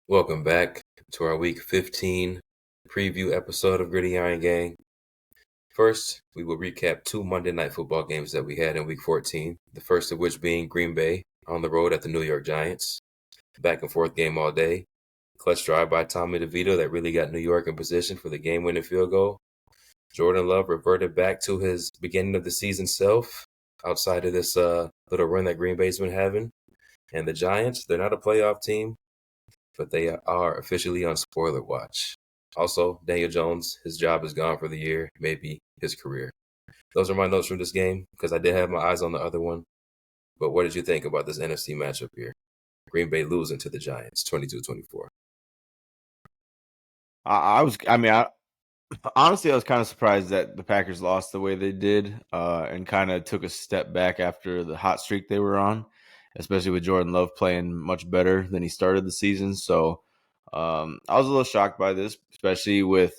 Welcome back to our Week 15 preview episode of Gritty Iron Gang. First, we will recap two Monday Night Football games that we had in Week 14, the first of which being Green Bay on the road at the New York Giants. Back and forth game all day. Clutch drive by Tommy DeVito that really got New York in position for the game-winning field goal. Jordan Love reverted back to his beginning of the season self outside of this little run that Green Bay's been having. And the Giants, they're not a playoff team, but they are officially on spoiler watch. Also, Daniel Jones, his job is gone for the year, maybe his career. Those are my notes from this game because I did have my eyes on the other one. But what did you think about this NFC matchup here? Green Bay losing to the Giants, 22-24. Honestly, I was kind of surprised that the Packers lost the way they did and kind of took a step back after the hot streak they were on, especially with Jordan Love playing much better than he started the season. So I was a little shocked by this, especially with,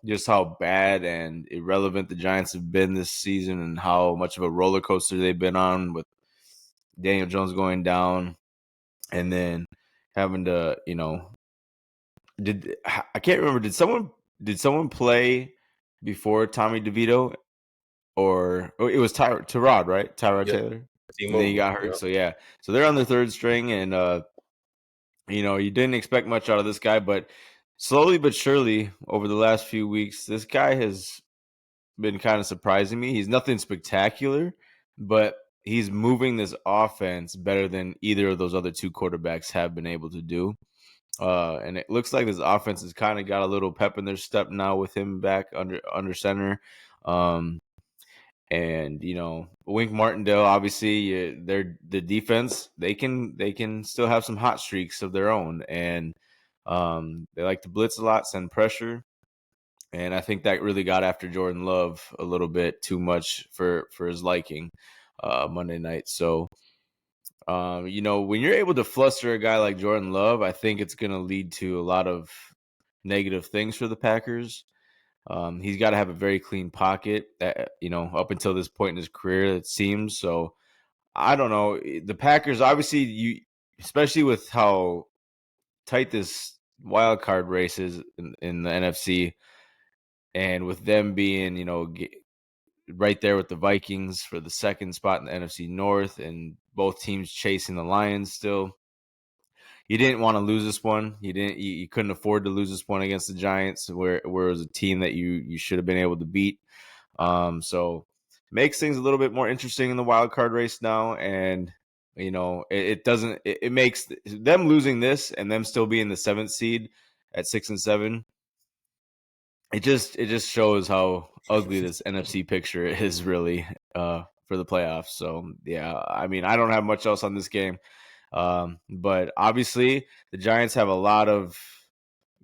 just how bad and irrelevant the Giants have been this season and how much of a roller coaster they've been on with Daniel Jones going down and then having to, I can't remember, did someone play before Tommy DeVito or it was Tyrod, right? Tyrod Yep. Taylor. And then he got hurt. Yep. So yeah. So they're on the third string and you didn't expect much out of this guy, but slowly but surely over the last few weeks, this guy has been kind of surprising me. He's nothing spectacular, but he's moving this offense better than either of those other two quarterbacks have been able to do. And it looks like this offense has kind of got a little pep in their step now with him back under center. And Wink Martindale, obviously, they're the defense. They can still have some hot streaks of their own, and they like to blitz a lot, send pressure, and I think that really got after Jordan Love a little bit too much for his liking Monday night. So. When you're able to fluster a guy like Jordan Love, I think it's going to lead to a lot of negative things for the Packers. He's got to have a very clean pocket, up until this point in his career, it seems. So I don't know. The Packers, obviously, especially with how tight this wild card race is in the NFC, and with them being, right there with the Vikings for the second spot in the NFC North, and both teams chasing the Lions still. You didn't want to lose this one. You couldn't afford to lose this one against the Giants, where it was a team that you should have been able to beat. So makes things a little bit more interesting in the wild card race now, and it makes them losing this and them still being the 7th seed at 6-7. It just shows how ugly this NFC picture is really for the playoffs. So yeah, I mean, I don't have much else on this game. But obviously the Giants have a lot of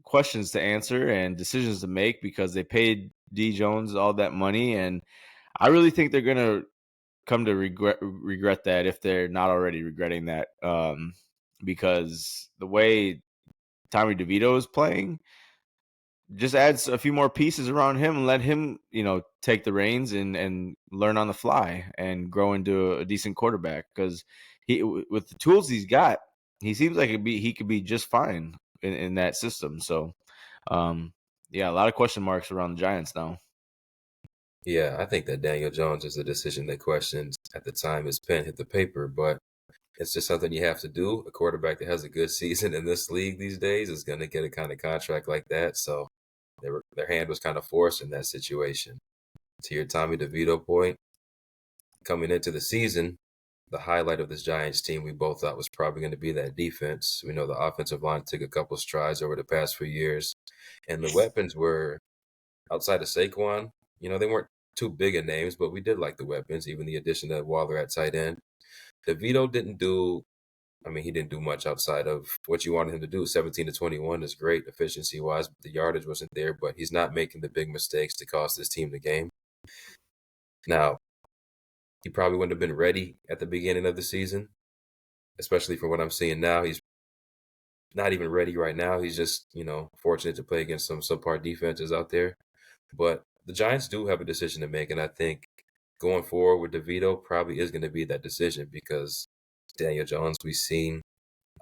questions to answer and decisions to make because they paid D Jones all that money. And I really think they're going to come to regret that if they're not already regretting that. Because the way Tommy DeVito is playing just adds a few more pieces around him and let him, take the reins and learn on the fly and grow into a decent quarterback. Because with the tools he's got, he seems like he could be just fine in that system. So, yeah, a lot of question marks around the Giants now. Yeah, I think that Daniel Jones is a decision that questions at the time his pen hit the paper, but it's just something you have to do. A quarterback that has a good season in this league these days is going to get a kind of contract like that. So their hand was kind of forced in that situation. To your Tommy DeVito point, coming into the season, the highlight of this Giants team we both thought was probably going to be that defense. We know the offensive line took a couple strides over the past few years, and the weapons were outside of Saquon. They weren't too big of names, but we did like the weapons, even the addition of Waller at tight end. DeVito he didn't do much outside of what you wanted him to do. 17-21 is great efficiency-wise, but the yardage wasn't there, but he's not making the big mistakes to cost this team the game. Now, he probably wouldn't have been ready at the beginning of the season, especially for what I'm seeing now. He's not even ready right now. He's just, fortunate to play against some subpar defenses out there. But the Giants do have a decision to make, and I think going forward with DeVito probably is going to be that decision because Daniel Jones, we've seen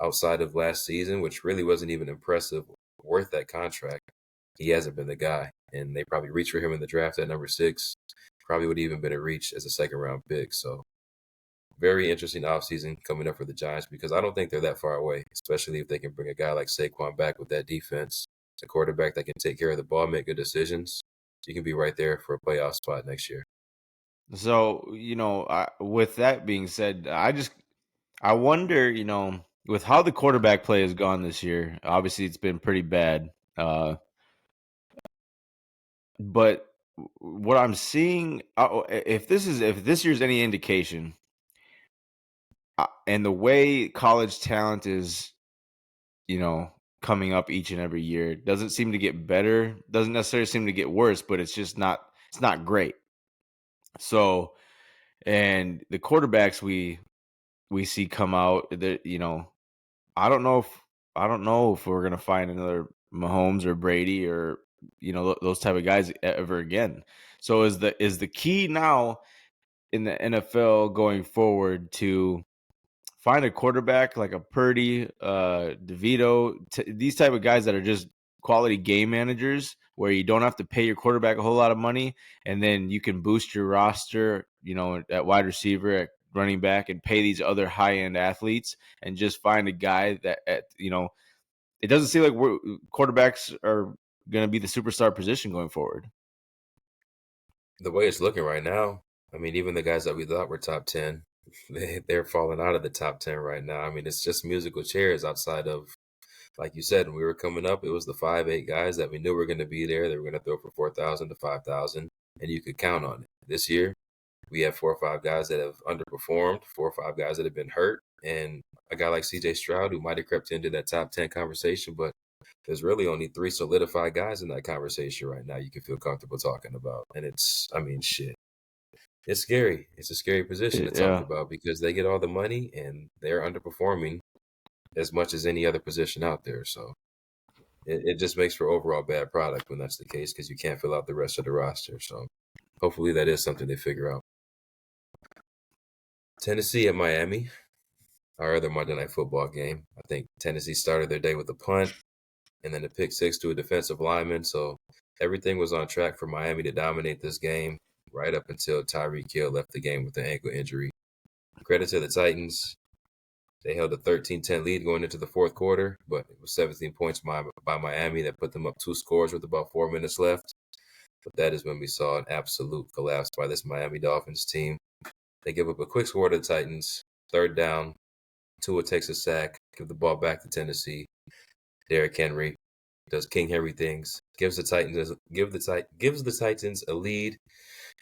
outside of last season, which really wasn't even impressive, worth that contract. He hasn't been the guy, and they probably reached for him in the draft at number 6. Probably would have even been a reach as a second round pick. So very interesting offseason coming up for the Giants because I don't think they're that far away, especially if they can bring a guy like Saquon back with that defense, a quarterback that can take care of the ball, make good decisions. You can be right there for a playoff spot next year. So, with that being said, I wonder, with how the quarterback play has gone this year, obviously it's been pretty bad. But what I'm seeing, if this year's any indication, and the way college talent is, coming up each and every year, doesn't seem to get better, doesn't necessarily seem to get worse, but it's not great. So, and the quarterbacks we see come out, that I don't know if we're gonna find another Mahomes or Brady or those type of guys ever again. So is the key now in the NFL going forward to find a quarterback like a Purdy, DeVito, these type of guys that are just quality game managers, where you don't have to pay your quarterback a whole lot of money, and then you can boost your roster, at wide receiver, at running back, and pay these other high end athletes, and just find a guy that, it doesn't seem like quarterbacks are going to be the superstar position going forward. The way it's looking right now, I mean, even the guys that we thought were top 10, they're falling out of the top 10 right now. I mean, it's just musical chairs outside of, like you said, when we were coming up, it was the 5, 8 guys that we knew were going to be there. They were going to throw for 4,000 to 5,000, and you could count on it. This year, we have 4 or 5 guys that have underperformed, 4 or 5 guys that have been hurt, and a guy like CJ Stroud who might have crept into that top 10 conversation, but there's really only 3 solidified guys in that conversation right now you can feel comfortable talking about. And it's, I mean, shit. It's scary. It's a scary position to talk Yeah. about because they get all the money and they're underperforming as much as any other position out there. So it just makes for overall bad product when that's the case because you can't fill out the rest of the roster. So hopefully that is something they figure out. Tennessee at Miami, our other Monday Night Football game. I think Tennessee started their day with a punt and then a pick six to a defensive lineman. So everything was on track for Miami to dominate this game right up until Tyreek Hill left the game with an ankle injury. Credit to the Titans. They held a 13-10 lead going into the fourth quarter, but it was 17 points by Miami that put them up 2 scores with about 4 minutes left. But that is when we saw an absolute collapse by this Miami Dolphins team. They give up a quick score to the Titans, third down. Tua takes a sack, give the ball back to Tennessee. Derrick Henry does King Henry things, gives the Titans a lead,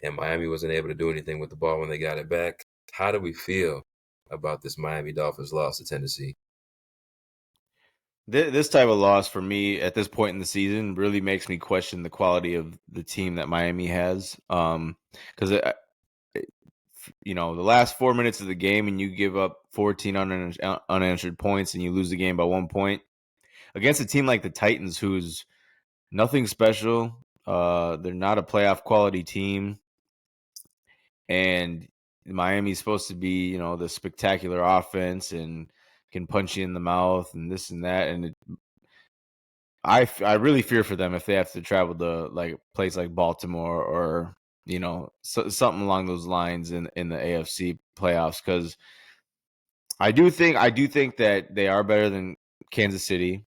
and Miami wasn't able to do anything with the ball when they got it back. How do we feel about this Miami Dolphins loss to Tennessee? This type of loss for me at this point in the season really makes me question the quality of the team that Miami has. Because the last 4 minutes of the game and you give up 14 unanswered points and you lose the game by 1 point against a team like the Titans, who's nothing special. They're not a playoff quality team, and Miami's supposed to be, the spectacular offense and can punch you in the mouth and this and that. And I really fear for them if they have to travel to like a place like Baltimore or something along those lines in the AFC playoffs, because I do think that they are better than Kansas City.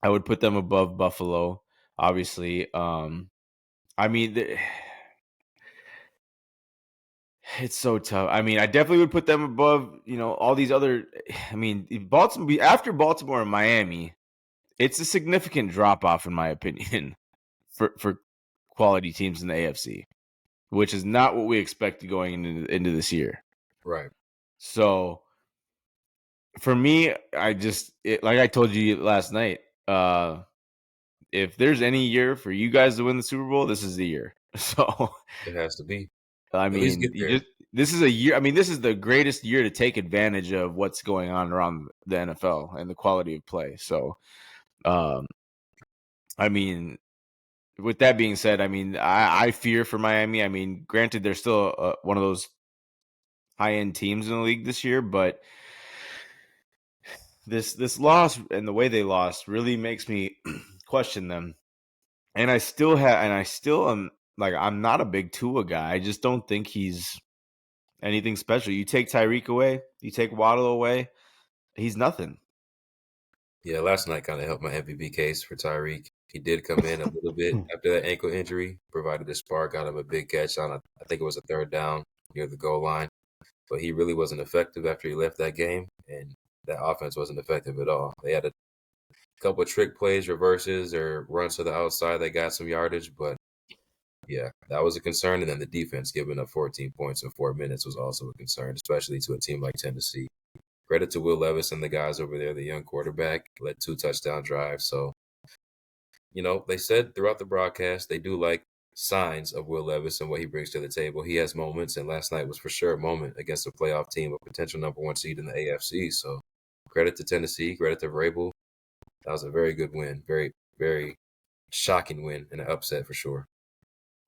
I would put them above Buffalo, obviously. I mean, it's so tough. I mean, I definitely would put them above, all these other. I mean, Baltimore, after Baltimore and Miami, it's a significant drop off, in my opinion, for quality teams in the AFC, which is not what we expected going into this year. Right. So for me, like I told you last night, if there's any year for you guys to win the Super Bowl, this is the year. So It has to be. I At least mean, get there. this is a year. I mean, this is the greatest year to take advantage of what's going on around the NFL and the quality of play. So, um, I mean, with that being said, I mean, I fear for Miami. I mean, granted, they're still one of those high end teams in the league this year, but this loss and the way they lost really makes me question them. And I still am like, I'm not a big Tua guy. I just don't think he's anything special. You take Tyreek away, you take Waddle away, he's nothing. Yeah, last night kind of helped my MVP case for Tyreek. He did come in a little bit after that ankle injury, provided a spark out of a big catch on, I think it was a third down near the goal line. But he really wasn't effective after he left that game, and that offense wasn't effective at all. They had a couple of trick plays, reverses, or runs to the outside that got some yardage, but yeah, that was a concern. And then the defense giving up 14 points in 4 minutes was also a concern, especially to a team like Tennessee. Credit to Will Levis and the guys over there, the young quarterback, led 2 touchdown drives. So, they said throughout the broadcast they do like signs of Will Levis and what he brings to the table. He has moments, and last night was for sure a moment against a playoff team, a potential #1 seed in the AFC. So, credit to Tennessee, credit to Vrabel. That was a very good win, very, very shocking win and an upset for sure.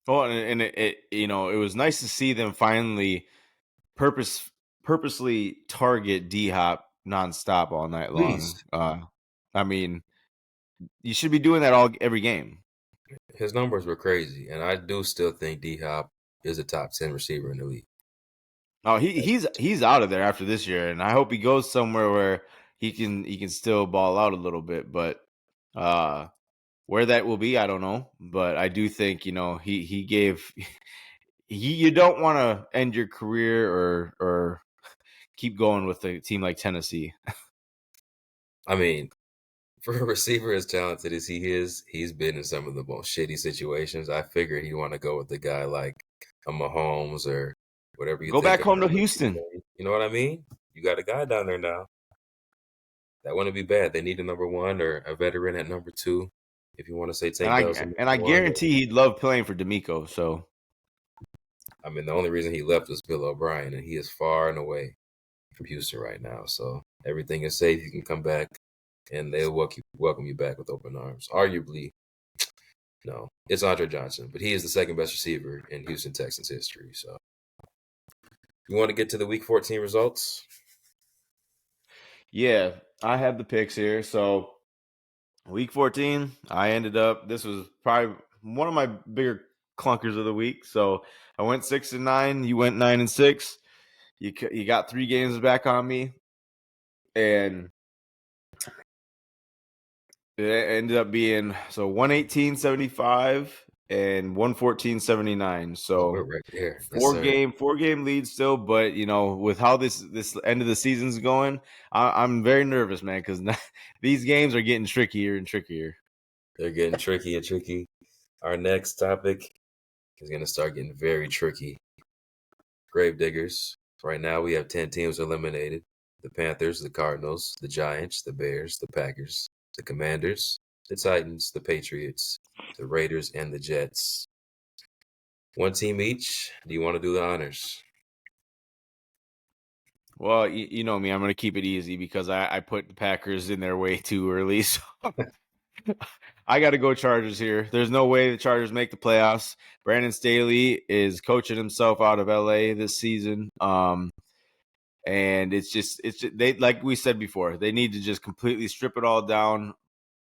Well, and it was nice to see them finally purpose purposely target D Hop nonstop all night long. Please, I mean, you should be doing that all every game. his numbers were crazy, and I do still think D Hop is a top 10 receiver in the league. Oh, he's out of there after this year, and I hope he goes somewhere where he can still ball out a little bit. But uh, where that will be, I don't know. But I do think he gave you don't want to end your career or keep going with a team like Tennessee. I mean, for a receiver as talented as he is, he's been in some of the most shitty situations. I figured he'd want to go with a guy like a Mahomes or whatever you Go think back of. home to Houston. You know what I mean? You got a guy down there now. That wouldn't be bad. They need a #1 or a veteran at #2. If you want to say And Tank Dell's a I number and I one, guarantee he'd love playing for D'Amico. So I mean, the only reason he left was Bill O'Brien, and he is far and away from Houston right now. So everything is safe. You can come back, and they'll welcome you back with open arms. Arguably, no, it's Andre Johnson, but he is the second best receiver in Houston Texans history. So you want to get to the Week 14 results? yeah, I have the picks here. So week 14, I ended up. This was probably one of my bigger clunkers of the week. So I went 6-9. You went 9-6. You got 3 games back on me, and it ended up being 118.75 and 114.79. Oh, we're So right there. Yes, four sir. game four game lead still, but with how this end of the season's going, I'm very nervous, man, because these games are getting trickier and trickier. They're getting tricky and tricky. Our next topic is going to start getting very tricky. Gravediggers. Right now, we have 10 teams eliminated: the Panthers, the Cardinals, the Giants, the Bears, the Packers, the Commanders, the Titans, the Patriots, the Raiders, and the Jets. One team each. Do you want to do the honors? Well, you know me, I'm going to keep it easy because I put the Packers in there way too early. So I got to go Chargers here. There's no way the Chargers make the playoffs. Brandon Staley is coaching himself out of LA this season. And it's just they, like we said before, they need to just completely strip it all down,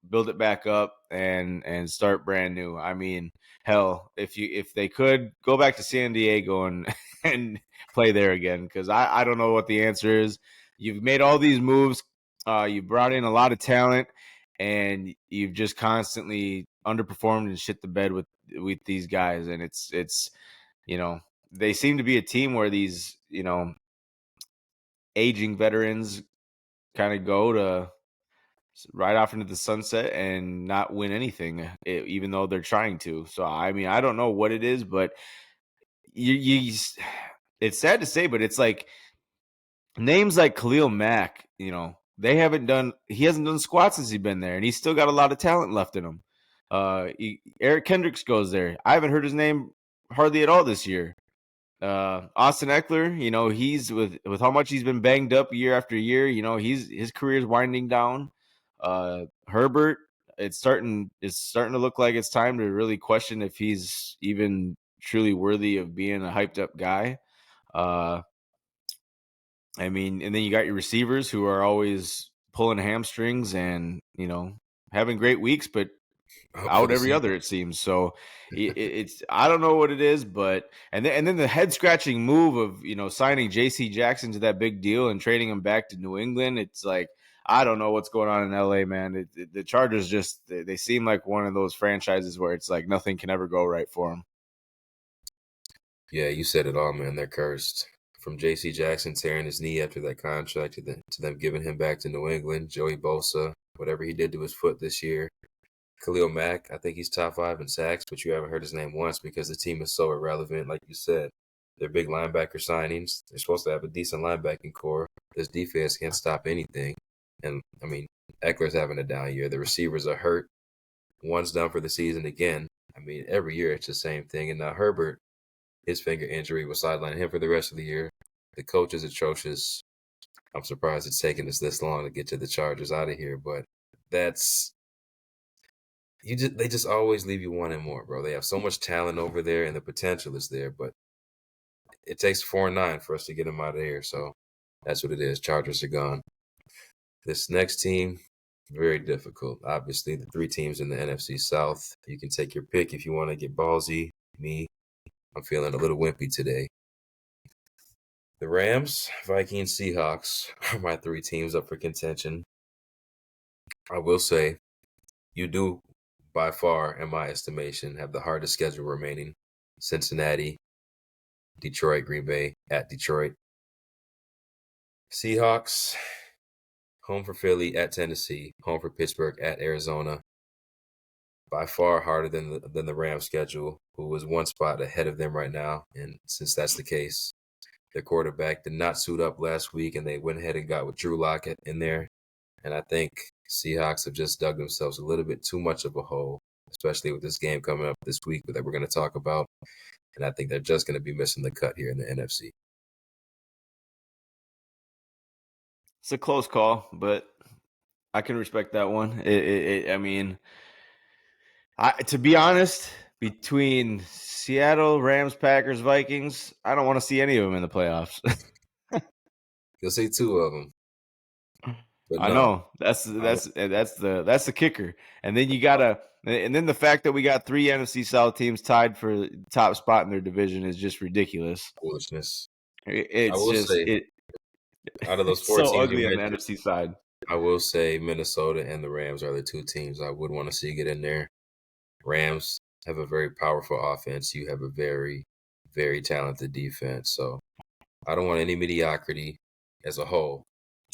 build it back up, and start brand new. I mean, hell, if they could go back to San Diego and and play there again, because I don't know what the answer is. You've made all these moves, you brought in a lot of talent, and you've just constantly underperformed and shit the bed with these guys, and it's they seem to be a team where these aging veterans kind of go to right off into the sunset and not win anything, even though they're trying to. So I mean, I don't know what it is, but you it's sad to say, but it's like names like Khalil Mack. He hasn't done squat since he's been there, and he's still got a lot of talent left in him. Eric Kendricks goes there. I haven't heard his name hardly at all this year. Austin Eckler, he's with how much he's been banged up year after year. His career's winding down. Herbert, it's starting to look like it's time to really question if he's even truly worthy of being a hyped up guy. I mean, and then you got your receivers who are always pulling hamstrings and having great weeks, but Out for out the every other, season. it seems. So it's I don't know what it is, but and then the head scratching move of signing J.C. Jackson to that big deal and trading him back to New England. It's like I don't know what's going on in L.A., man. The Chargers just they seem like one of those franchises where it's like nothing can ever go right for them. Yeah, you said it all, man. They're cursed. From J.C. Jackson tearing his knee after that contract to them giving him back to New England, Joey Bosa, whatever he did to his foot this year. Khalil Mack, I think he's top 5 in sacks, but you haven't heard his name once because the team is so irrelevant. Like you said, they're big linebacker signings. They're supposed to have a decent linebacking core. This defense can't stop anything. And, I mean, Eckler's having a down year. The receivers are hurt. One's done for the season again. I mean, every year it's the same thing. And now Herbert, his finger injury was sidelining him for the rest of the year. The coach is atrocious. I'm surprised it's taken us this long to get to the Chargers out of here, but that's they just always leave you wanting more, bro. They have so much talent over there and the potential is there, but it takes 4-9 for us to get them out of here. So that's what it is. Chargers are gone. This next team, very difficult. Obviously, the 3 teams in the NFC South. You can take your pick if you want to get ballsy. Me, I'm feeling a little wimpy today. The Rams, Vikings, Seahawks are my 3 teams up for contention. I will say, you do, by far, in my estimation, have the hardest schedule remaining. Cincinnati, Detroit, Green Bay, at Detroit. Seahawks, home for Philly, at Tennessee, home for Pittsburgh, at Arizona. By far harder than the Rams schedule, who was one spot ahead of them right now. And since that's the case, their quarterback did not suit up last week, and they went ahead and got with Drew Lock in there. And I think Seahawks have just dug themselves a little bit too much of a hole, especially with this game coming up this week that we're going to talk about. And I think they're just going to be missing the cut here in the NFC. It's a close call, but I can respect that one. I mean, to be honest, between Seattle, Rams, Packers, Vikings, I don't want to see any of them in the playoffs. You'll see 2 of them, but I no. know that's I will that's that's the kicker, and then the fact that we got 3 NFC South teams tied for the top spot in their division is just ridiculous. foolishness. I It's will just say, out of those it's 4 so teams you ugly on the mentioned, NFC side. I will say Minnesota and the Rams are the 2 teams I would want to see get in there. Rams have a very powerful offense. You have a very, very talented defense. So I don't want any mediocrity as a whole.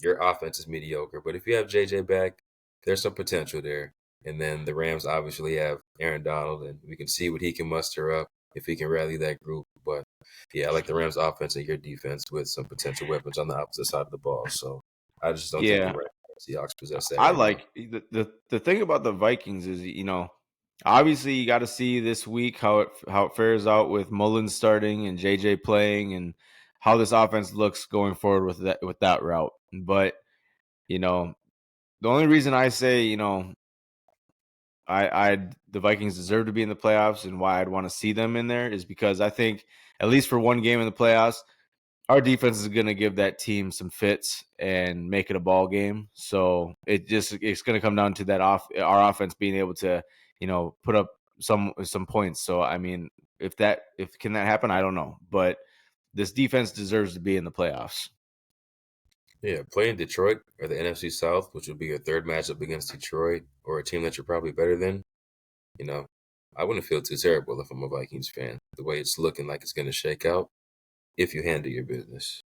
Your offense is mediocre, but if you have JJ back, there's some potential there. And then the Rams obviously have Aaron Donald, and we can see what he can muster up if he can rally that group. But yeah, I like the Rams offense and your defense with some potential weapons on the opposite side of the ball. So I just don't think the Yeah, Rams Seahawks possess that I right now. like the thing about the Vikings is obviously you got to see this week how it fares out with Mullins starting and JJ playing and how this offense looks going forward with that route. But you know the only reason I say I the Vikings deserve to be in the playoffs and why I'd want to see them in there is because I think at least for one game in the playoffs our defense is going to give that team some fits and make it a ball game. So it's going to come down to our offense being able to put up some points. So I mean, if can that happen, I don't know, but this defense deserves to be in the playoffs. Yeah, playing Detroit or the NFC South, which would be your 3rd matchup against Detroit or a team that you're probably better than, you know, I wouldn't feel too terrible if I'm a Vikings fan. The way it's looking like it's going to shake out if you handle your business.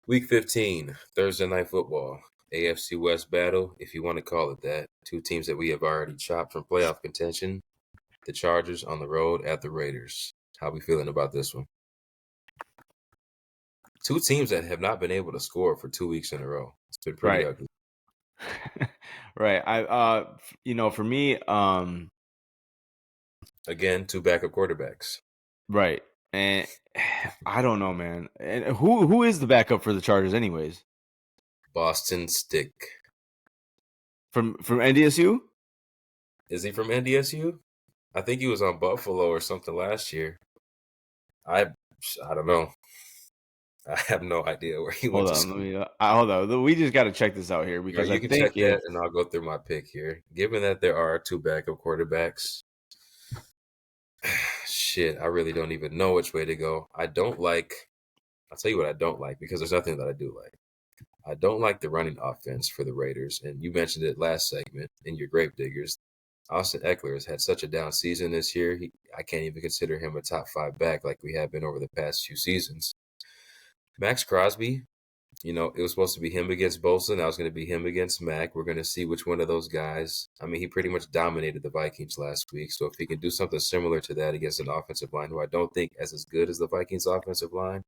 Week 15, Thursday Night Football, AFC West battle, if you want to call it that. 2 teams that we have already chopped from playoff contention. The Chargers on the road at the Raiders. How we feeling about this one? 2 teams that have not been able to score for 2 weeks in a row. It's been pretty Right. ugly. Right. For me, Again, 2 backup quarterbacks. right. And I don't know, man. And who is the backup for the Chargers anyways? Boston Stick. From NDSU? Is he from NDSU? I think he was on Buffalo or something last year. I don't know. I have no idea where he went Hold to on, let school. me hold on. We just got to check this out here All right, because I you can check think that, it's and I'll go through my pick here. Given that there are two backup quarterbacks, shit, I really don't even know which way to go. I don't like. I'll tell you what I don't like because there's nothing that I do like. I don't like the running offense for the Raiders, and you mentioned it last segment in your Gravediggers. Austin Eckler has had such a down season this year. I can't even consider him a top five back like we have been over the past few seasons. Max Crosby, it was supposed to be him against Bosa. Now it's going to be him against Mac. We're going to see which one of those guys. I mean, he pretty much dominated the Vikings last week. So if he can do something similar to that against an offensive line who I don't think is as good as the Vikings offensive line,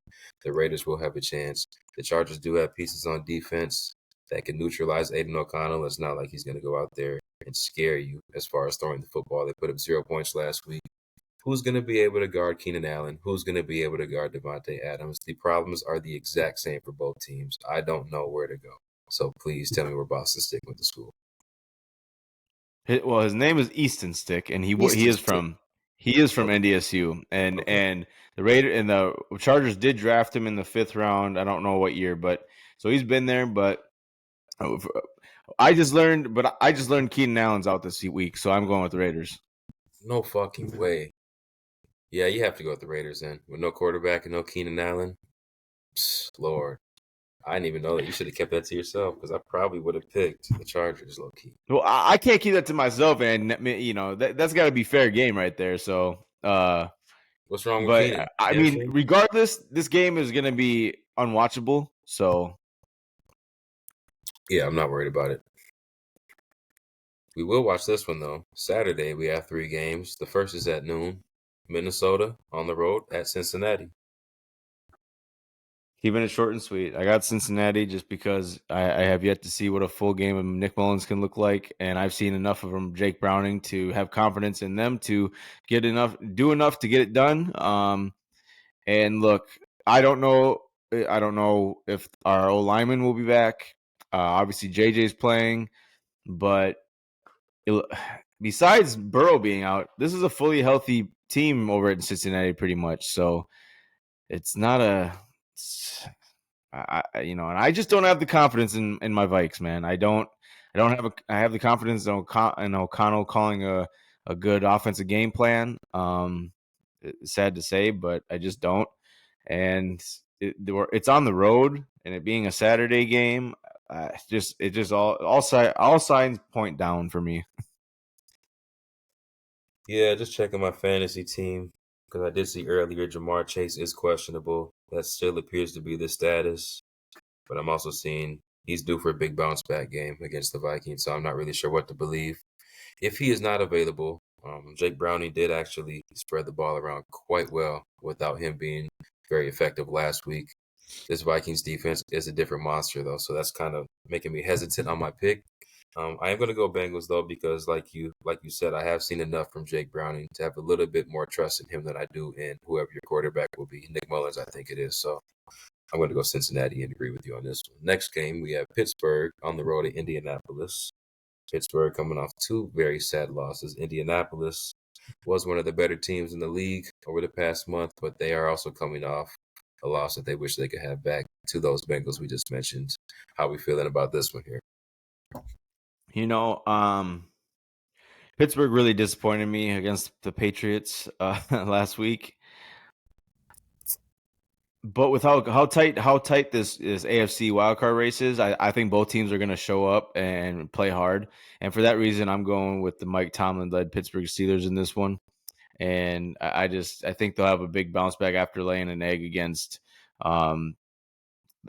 the Raiders will have a chance. The Chargers do have pieces on defense that can neutralize Aiden O'Connell. It's not like he's going to go out there and scare you as far as throwing the football. They put up 0 points last week. Who's going to be able to guard Keenan Allen? Who's going to be able to guard Devontae Adams? The problems are the exact same for both teams. I don't know where to go. So please tell me where Boston stick with the school. well, his name is Easton Stick, and he Easton is stick. from Okay. NDSU, and Okay. the Chargers did draft him in the 5th round. I don't know what year, but so he's been there. But uh, I just learned Keenan Allen's out this week, so I'm going with the Raiders. No fucking way. Yeah, you have to go with the Raiders then. With no quarterback and no Keenan Allen. Lord. I didn't even know that. You should have kept that to yourself because I probably would have picked the Chargers low key. Well, I can't keep that to myself, and that's got to be fair game right there. So, What's wrong with but Keenan? I mean, Hamstring? regardless, this game is going to be unwatchable. So Yeah, I'm not worried about it. We will watch this one though. Saturday we have three games. The first is at noon. Minnesota on the road at Cincinnati. keeping it short and sweet. I got Cincinnati just because I have yet to see what a full game of Nick Mullins can look like, and I've seen enough of him, Jake Browning, to have confidence in them to do enough to get it done. And look, I don't know. I don't know if our O lineman will be back. Obviously, JJ's playing, but it, besides Burrow being out, this is a fully healthy team over in Cincinnati, pretty much. So it's not a. And I just don't have the confidence in my Vikes, man. I have the confidence in O'Connell calling a good offensive game plan. It's sad to say, but I just don't. And it's on the road, and it being a Saturday game, it just all signs point down for me. Yeah, just checking my fantasy team because I did see earlier Jamar Chase is questionable. That still appears to be the status. But I'm also seeing he's due for a big bounce back game against the Vikings, so I'm not really sure what to believe. If he is not available, Jake Browning did actually spread the ball around quite well without him being very effective last week. This Vikings defense is a different monster though, so that's kind of making me hesitant on my pick. I am going to go Bengals though because, like you said, I have seen enough from Jake Browning to have a little bit more trust in him than I do in whoever your quarterback will be. Nick Mullins, I think it is. So I'm going to go Cincinnati and agree with you on this one. Next game, we have Pittsburgh on the road at Indianapolis. Pittsburgh coming off two very sad losses. Indianapolis was one of the better teams in the league over the past month, but they are also coming off a loss that they wish they could have back to those Bengals we just mentioned. How we feeling about this one here? You know, Pittsburgh really disappointed me against the Patriots last week. But with how tight this AFC wildcard race is, I think both teams are going to show up and play hard. And for that reason, I'm going with the Mike Tomlin led Pittsburgh Steelers in this one. And I think they'll have a big bounce back after laying an egg against um,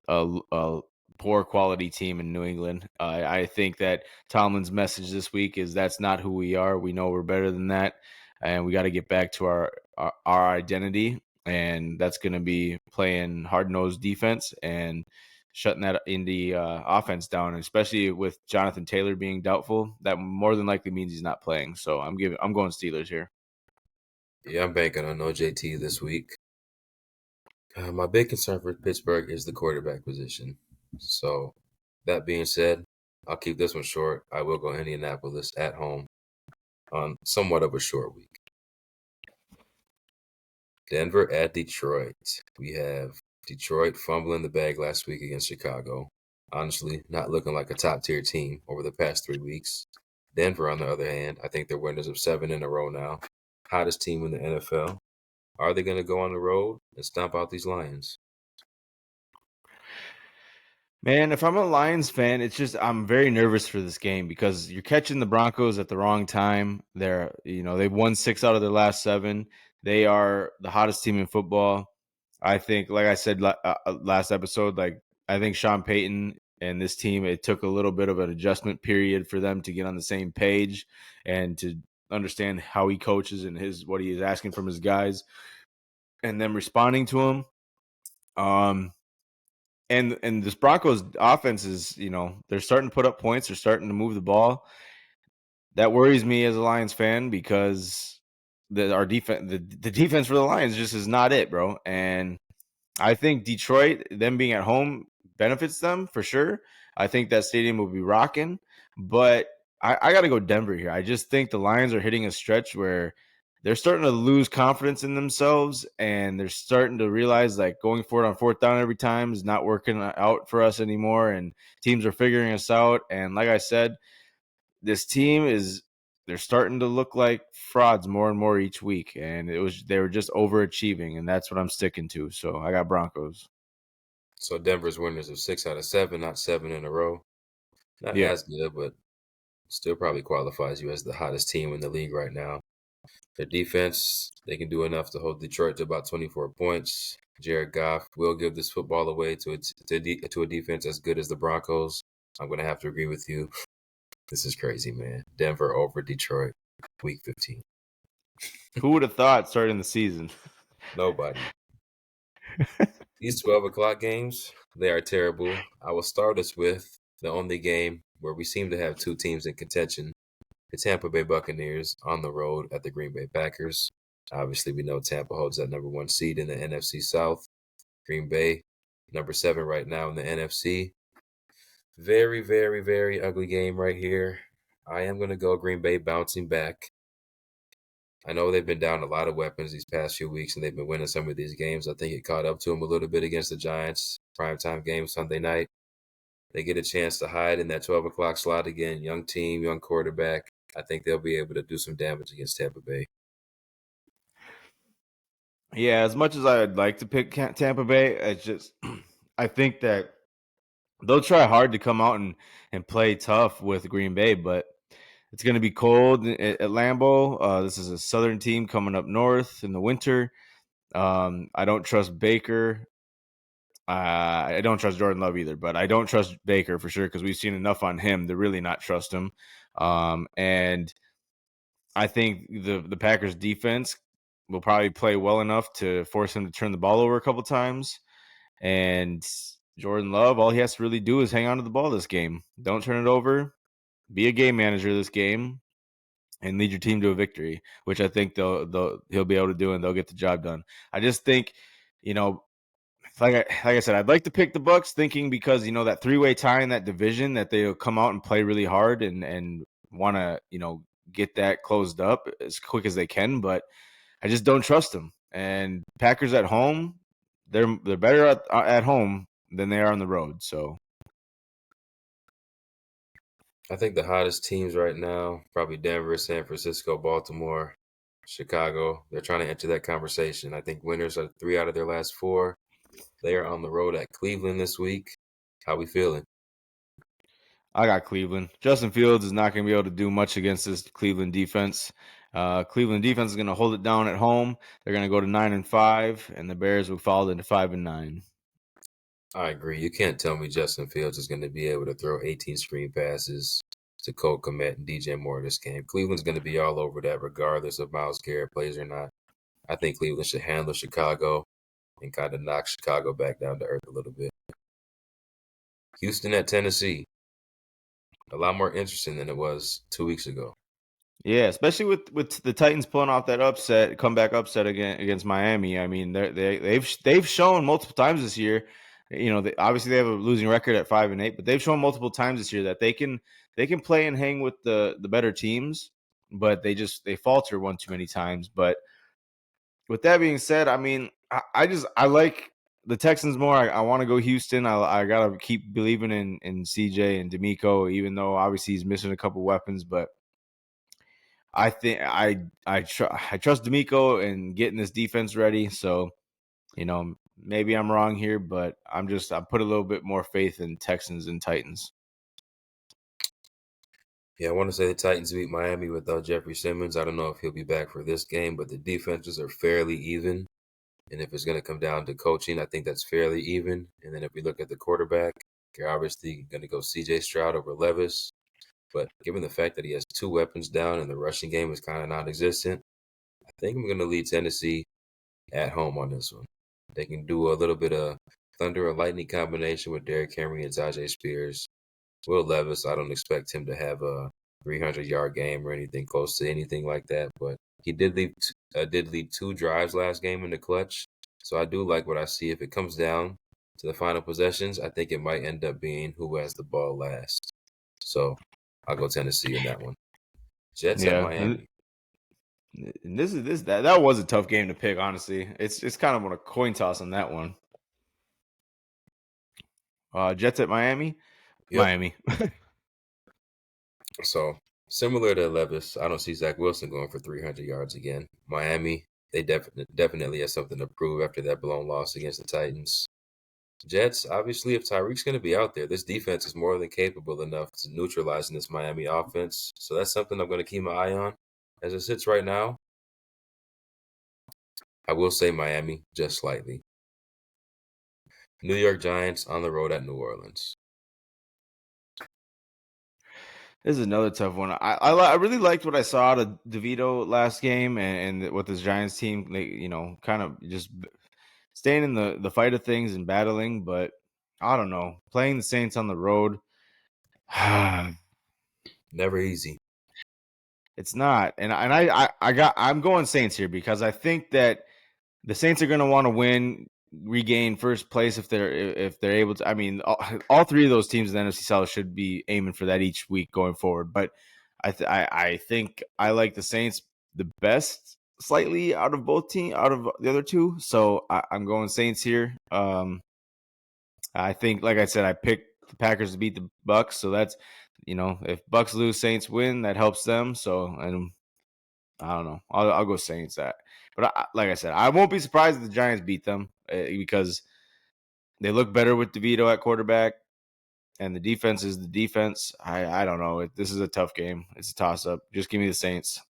a poor quality team in New England. I think that Tomlin's message this week is that's not who we are. We know we're better than that, and we got to get back to our identity, and that's going to be playing hard nosed defense and shutting that Indy offense down, especially with Jonathan Taylor being doubtful. That more than likely means he's not playing. So I'm going Steelers here. Yeah, I'm banking on OJT this week. My big concern for Pittsburgh is the quarterback position. So, that being said, I'll keep this one short. I will go Indianapolis at home on somewhat of a short week. Denver at Detroit. We have Detroit fumbling the bag last week against Chicago. Honestly, not looking like a top tier team over the past 3 weeks. Denver, on the other hand, I think they're winners of 7 in a row now. Hottest team in the NFL. Are they going to go on the road and stomp out these Lions? Man, if I'm a Lions fan, it's just I'm very nervous for this game because you're catching the Broncos at the wrong time. They've won 6 out of their last 7. They are the hottest team in football. I think, like I said last episode, like I think Sean Payton and this team, it took a little bit of an adjustment period for them to get on the same page and to understand how he coaches and what he is asking from his guys, and them responding to him. And this Broncos offense is, they're starting to put up points. They're starting to move the ball. That worries me as a Lions fan because our defense, the defense for the Lions just is not it, bro. And I think Detroit, them being at home, benefits them for sure. I think that stadium will be rocking, but I got to go Denver here. I just think the Lions are hitting a stretch where they're starting to lose confidence in themselves, and they're starting to realize like going for it on fourth down every time is not working out for us anymore, and teams are figuring us out. And like I said, this team is they're starting to look like frauds more and more each week, and they were just overachieving, and that's what I'm sticking to. So I got Broncos. So Denver's winners of 6 out of 7, not 7 in a row. Not Yeah. as good, but still probably qualifies you as the hottest team in the league right now. Their defense, they can do enough to hold Detroit to about 24 points. Jared Goff will give this football away to a defense as good as the Broncos. I'm going to have to agree with you. This is crazy, man. Denver over Detroit, week 15. Who would have thought starting the season? Nobody. These 12 o'clock games, they are terrible. I will start us with the only game where we seem to have two teams in contention. The Tampa Bay Buccaneers on the road at the Green Bay Packers. Obviously, we know Tampa holds that number 1 seed in the NFC South. Green Bay, number 7 right now in the NFC. Very, very, very ugly game right here. I am going to go Green Bay bouncing back. I know they've been down a lot of weapons these past few weeks, and they've been winning some of these games. I think it caught up to them a little bit against the Giants. Primetime game Sunday night. They get a chance to hide in that 12 o'clock slot again. Young team, young quarterback. I think they'll be able to do some damage against Tampa Bay. Yeah, as much as I'd like to pick Tampa Bay, it's just I think that they'll try hard to come out and play tough with Green Bay, but it's going to be cold at Lambeau. This is a Southern team coming up north in the winter. I don't trust Baker. I don't trust Jordan Love either, but I don't trust Baker for sure because we've seen enough on him to really not trust him. And I think the Packers defense will probably play well enough to force him to turn the ball over a couple times. And Jordan Love, all he has to really do is hang on to the ball this game. Don't turn it over. Be a game manager this game and lead your team to a victory, which I think he'll be able to do, and they'll get the job done. I just think, you know, like I said, I'd like to pick the Bucks, thinking because that 3-way tie in that division that they'll come out and play really hard and want to get that closed up as quick as they can, but I just don't trust them. And Packers at home, they're better at home than they are on the road. So I think the hottest teams right now, probably Denver, San Francisco, Baltimore, Chicago. They're trying to enter that conversation. I think winners are 3 out of their last 4. They are on the road at Cleveland this week. How we feeling? I got Cleveland. Justin Fields is not going to be able to do much against this Cleveland defense. Cleveland defense is going to hold it down at home. They're going to go to 9-5, and the Bears will fall into 5-9. I agree. You can't tell me Justin Fields is going to be able to throw 18 screen passes to Cole Kmet and DJ Moore this game. Cleveland's going to be all over that regardless if Myles Garrett plays or not. I think Cleveland should handle Chicago and kind of knock Chicago back down to earth a little bit. Houston at Tennessee. A lot more interesting than it was 2 weeks ago. Yeah, especially with the Titans pulling off that comeback upset against Miami. I mean, they've shown multiple times this year. Obviously they have a losing record at 5-8, but they've shown multiple times this year that they can play and hang with the better teams, but they falter one too many times. But with that being said, I mean, I like the Texans more. I want to go Houston. I gotta keep believing in CJ and D'Amico, even though obviously he's missing a couple weapons. But I think I trust D'Amico in getting this defense ready. So maybe I'm wrong here, but I put a little bit more faith in Texans and Titans. Yeah, I want to say the Titans beat Miami without Jeffrey Simmons. I don't know if he'll be back for this game, but the defenses are fairly even. And if it's going to come down to coaching, I think that's fairly even. And then if we look at the quarterback, you're obviously going to go CJ Stroud over Levis. But given the fact that he has two weapons down and the rushing game is kind of non existent, I think I'm going to lead Tennessee at home on this one. They can do a little bit of thunder or lightning combination with Derrick Henry and Tajay Spears. Will Levis, I don't expect him to have a 300-yard game or anything close to anything like that, but he did lead two drives last game in the clutch. So I do like what I see. If it comes down to the final possessions, I think it might end up being who has the ball last. So I'll go Tennessee in that one. Jets at Yeah, Miami. and that was a tough game to pick. Honestly, it's kind of on a coin toss on that one. Jets at Miami. Yep. Miami. So similar to Levis, I don't see Zach Wilson going for 300 yards again. Miami, they definitely have something to prove after that blown loss against the Titans. Jets, obviously, if Tyreek's going to be out there, this defense is more than capable enough to neutralize this Miami offense. So that's something I'm going to keep my eye on. As it sits right now, I will say Miami just slightly. New York Giants on the road at New Orleans. This is another tough one. I really liked what I saw out of DeVito last game and with his Giants team. They, kind of just staying in the fight of things and battling. But I don't know, playing the Saints on the road. Never easy. It's not, and I'm going Saints here because I think that the Saints are going to want to win, regain first place if they're able to. I mean, all three of those teams in the NFC South should be aiming for that each week going forward. But I think I like the Saints the best slightly out of the other two. So I'm going Saints here. I think, like I said, I picked the Packers to beat the Bucks, so that's if Bucks lose, Saints win, that helps them. So and I don't know. I'll go Saints that. But like I said, I won't be surprised if the Giants beat them because they look better with DeVito at quarterback, and the defense is the defense. I don't know. This is a tough game. It's a toss up. Just give me the Saints.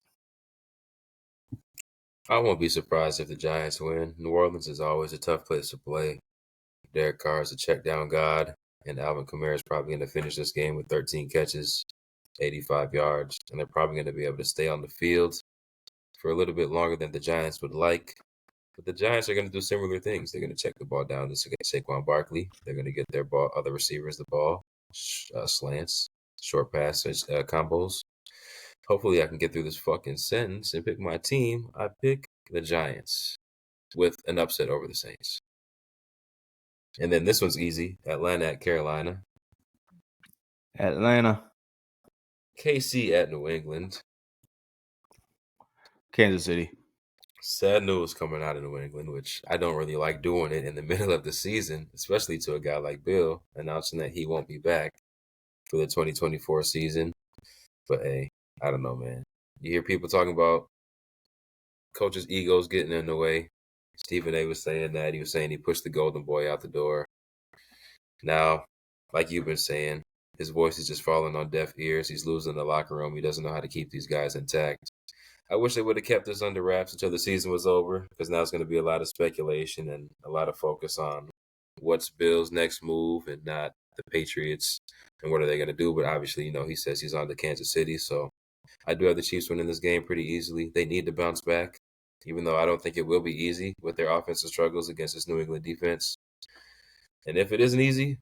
I won't be surprised if the Giants win. New Orleans is always a tough place to play. Derek Carr is a check down god, and Alvin Kamara is probably going to finish this game with 13 catches, 85 yards, and they're probably going to be able to stay on the field for a little bit longer than the Giants would like. But the Giants are going to do similar things. They're going to check the ball down to Saquon Barkley. They're going to get their other receivers the ball, slants, short passes, combos. Hopefully, I can get through this fucking sentence and pick my team. I pick the Giants with an upset over the Saints. And then this one's easy. Atlanta at Carolina. Atlanta. KC at New England. Kansas City. Sad news coming out of New England, which I don't really like doing it in the middle of the season, especially to a guy like Bill announcing that he won't be back for the 2024 season. But hey, I don't know, man. You hear people talking about coaches' egos getting in the way. Stephen A was saying that. He was saying he pushed the golden boy out the door. Now, like you've been saying, his voice is just falling on deaf ears. He's losing the locker room. He doesn't know how to keep these guys intact. I wish they would have kept this under wraps until the season was over, because now it's going to be a lot of speculation and a lot of focus on what's Bill's next move and not the Patriots and what are they going to do. But obviously, he says he's on to Kansas City. So I do have the Chiefs winning this game pretty easily. They need to bounce back, even though I don't think it will be easy with their offensive struggles against this New England defense. And if it isn't easy,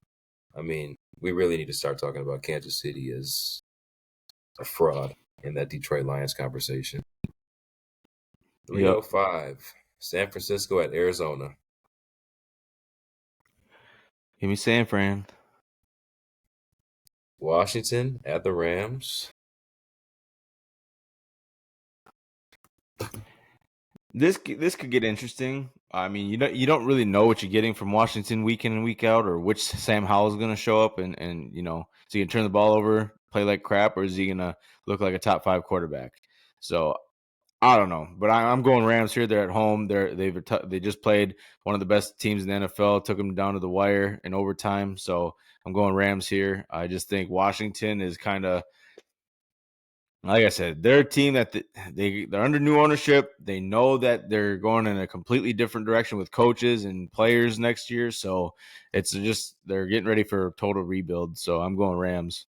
I mean, we really need to start talking about Kansas City as a fraud in that Detroit Lions conversation. Yep. 305, San Francisco at Arizona. Give me San Fran. Washington at the Rams. This could get interesting. I mean, you don't really know what you're getting from Washington week in and week out, or which Sam Howell's going to show up and is he going to turn the ball over, play like crap, or is he going to look like a top 5 quarterback? So I don't know, but I'm going Rams here. They're at home. They just played one of the best teams in the NFL, took them down to the wire in overtime. So I'm going Rams here. I just think Washington is kind of, like I said, they're a team that they're under new ownership. They know that they're going in a completely different direction with coaches and players next year. So it's just they're getting ready for a total rebuild. So I'm going Rams.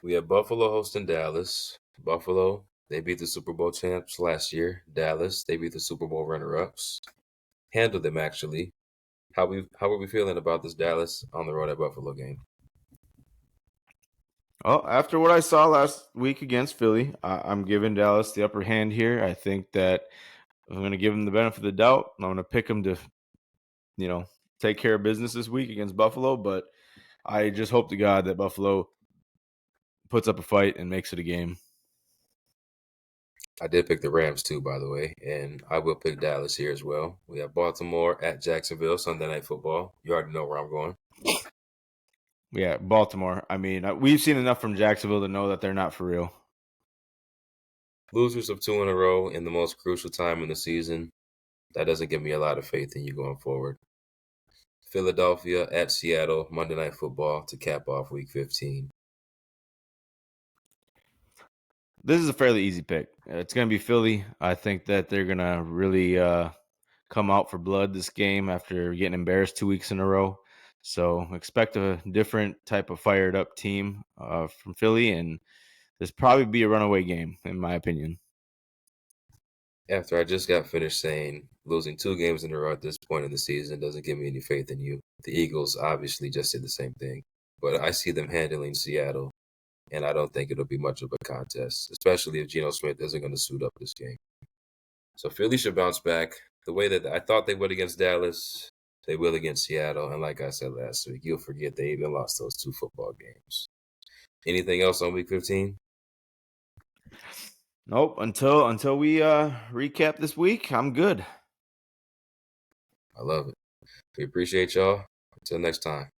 We have Buffalo hosting Dallas. Buffalo, they beat the Super Bowl champs last year. Dallas, they beat the Super Bowl runner-ups. Handled them actually. How are we feeling about this Dallas on the road at Buffalo game? Well, after what I saw last week against Philly, I'm giving Dallas the upper hand here. I think that I'm going to give them the benefit of the doubt. I'm going to pick them to, you know, take care of business this week against Buffalo. But I just hope to God that Buffalo puts up a fight and makes it a game. I did pick the Rams too, by the way, and I will pick Dallas here as well. We have Baltimore at Jacksonville Sunday Night Football. You already know where I'm going. Yeah, Baltimore. I mean, we've seen enough from Jacksonville to know that they're not for real. Losers of 2 in a row in the most crucial time in the season. That doesn't give me a lot of faith in you going forward. Philadelphia at Seattle Monday Night Football to cap off Week 15. This is a fairly easy pick. It's going to be Philly. I think that they're going to really come out for blood this game after getting embarrassed 2 weeks in a row. So expect a different type of fired up team from Philly, and this probably be a runaway game, in my opinion. After I just got finished saying losing 2 games in a row at this point in the season doesn't give me any faith in you. The Eagles obviously just did the same thing, but I see them handling Seattle, and I don't think it'll be much of a contest, especially if Geno Smith isn't going to suit up this game. So Philly should bounce back the way that I thought they would against Dallas. They will against Seattle, and like I said last week, you'll forget they even lost those 2 football games. Anything else on Week 15? Nope. Until we recap this week, I'm good. I love it. We appreciate y'all. Until next time.